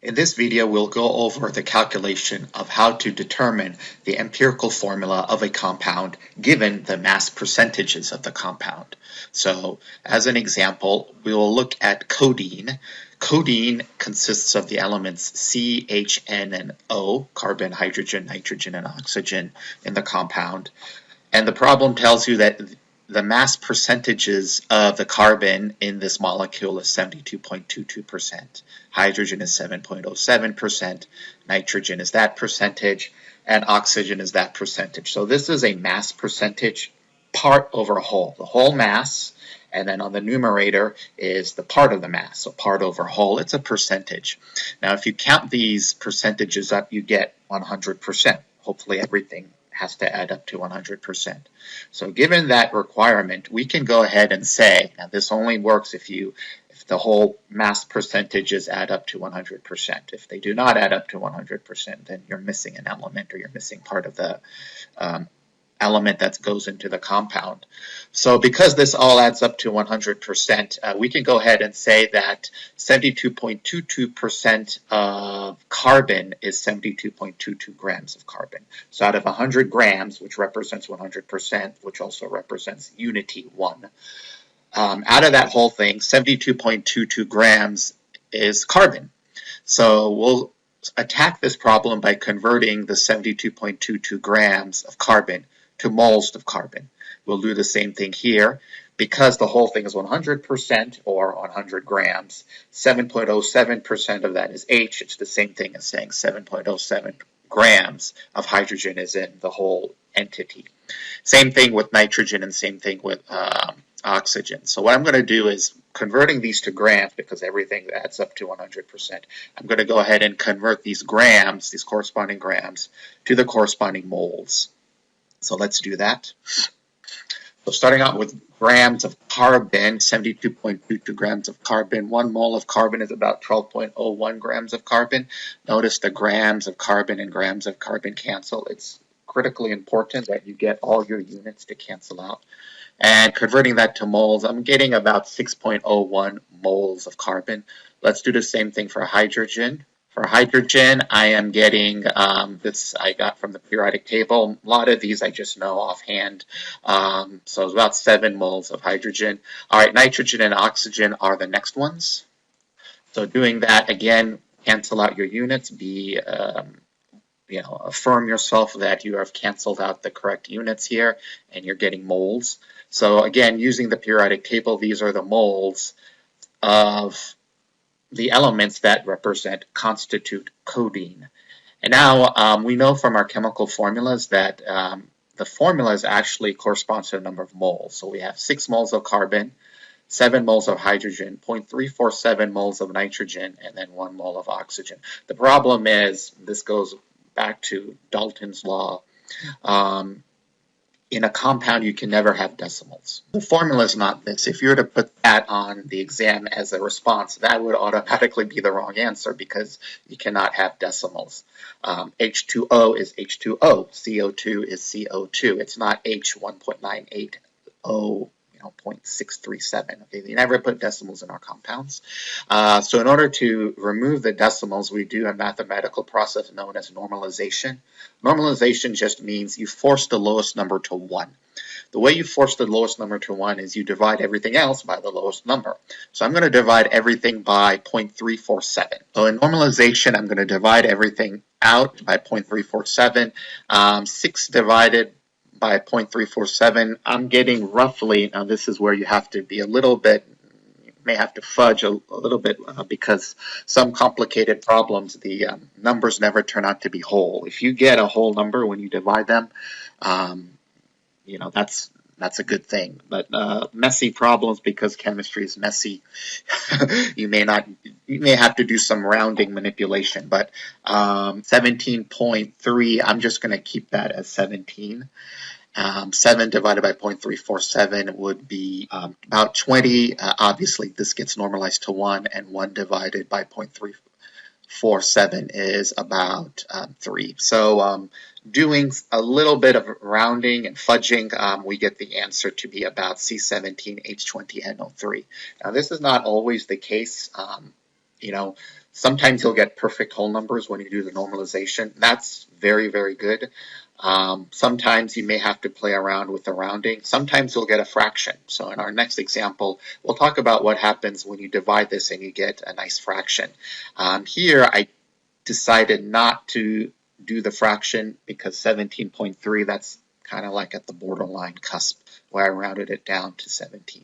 In this video, we'll go over the calculation of how to determine the empirical formula of a compound given the mass percentages of the compound. So, as an example, we will look at codeine. Codeine consists of the elements C, H, N, and O, carbon, hydrogen, nitrogen, and oxygen in the compound. And the problem tells you that the mass percentages of the carbon in this molecule is 72.22%. Hydrogen is 7.07%, nitrogen is that percentage, and oxygen is that percentage. So this is a mass percentage part over whole, the whole mass, and then on the numerator is the part of the mass, so part over whole, it's a percentage. Now if you count these percentages up, you get 100%. Hopefully everything has to add up to 100%. So given that requirement, we can go ahead and say, now this only works if the whole mass percentages add up to 100%. If they do not add up to 100%, then you're missing an element or you're missing part of the element that goes into the compound. So because this all adds up to 100%, we can go ahead and say that 72.22% of carbon is 72.22 grams of carbon. So out of 100 grams, which represents 100%, which also represents unity 1, out of that whole thing, 72.22 grams is carbon. So we'll attack this problem by converting the 72.22 grams of carbon to moles of carbon. We'll do the same thing here. Because the whole thing is 100% or 100 grams, 7.07% of that is H. It's the same thing as saying 7.07 grams of hydrogen is in the whole entity. Same thing with nitrogen and same thing with oxygen. So what I'm going to do is converting these to grams because everything adds up to 100%. I'm going to go ahead and convert these grams, these corresponding grams, to the corresponding moles. So let's do that. So starting out with grams of carbon, 72.22 grams of carbon. 1 mole of carbon is about 12.01 grams of carbon. Notice the grams of carbon and grams of carbon cancel. It's critically important that you get all your units to cancel out. And converting that to moles, I'm getting about 6.01 moles of carbon. Let's do the same thing for hydrogen. For hydrogen, I am getting, this I got from the periodic table. A lot of these I just know offhand. So it's about 7 moles of hydrogen. All right, nitrogen and oxygen are the next ones. So doing that, again, cancel out your units. Affirm yourself that you have canceled out the correct units here, and you're getting moles. So again, using the periodic table, these are the moles of the elements that constitute codeine. And now we know from our chemical formulas that the formulas actually correspond to the number of moles. So we have 6 moles of carbon, 7 moles of hydrogen, 0.347 moles of nitrogen, and then 1 mole of oxygen. The problem is, this goes back to Dalton's law. In a compound, you can never have decimals. The formula is not this. If you were to put that on the exam as a response, that would automatically be the wrong answer because you cannot have decimals. H2O is H2O. CO2 is CO2. It's not H1.980, 0.637. Okay, they never put decimals in our compounds. So in order to remove the decimals, we do a mathematical process known as normalization. Normalization just means you force the lowest number to 1. The way you force the lowest number to 1 is you divide everything else by the lowest number. So I'm going to divide everything by 0.347. So in normalization, I'm going to divide everything out by 0.347. 6 divided by 0.347, I'm getting roughly, now this is where you have to be a little bit, you may have to fudge a little bit because some complicated problems, the numbers never turn out to be whole. If you get a whole number when you divide them, that's a good thing. But messy problems, because chemistry is messy, you may have to do some rounding manipulation. But 17.3, I'm just going to keep that as 17. 7 divided by 0.347 would be about 20. Obviously, this gets normalized to 1, and 1 divided by 0.347 is about 3. So doing a little bit of rounding and fudging, we get the answer to be about C17H20NO3. Now, this is not always the case. Sometimes you'll get perfect whole numbers when you do the normalization. That's very, very good. Sometimes you may have to play around with the rounding. Sometimes you'll get a fraction. So in our next example, we'll talk about what happens when you divide this and you get a nice fraction. Here, I decided not to do the fraction because 17.3, that's kind of like at the borderline cusp where I rounded it down to 17.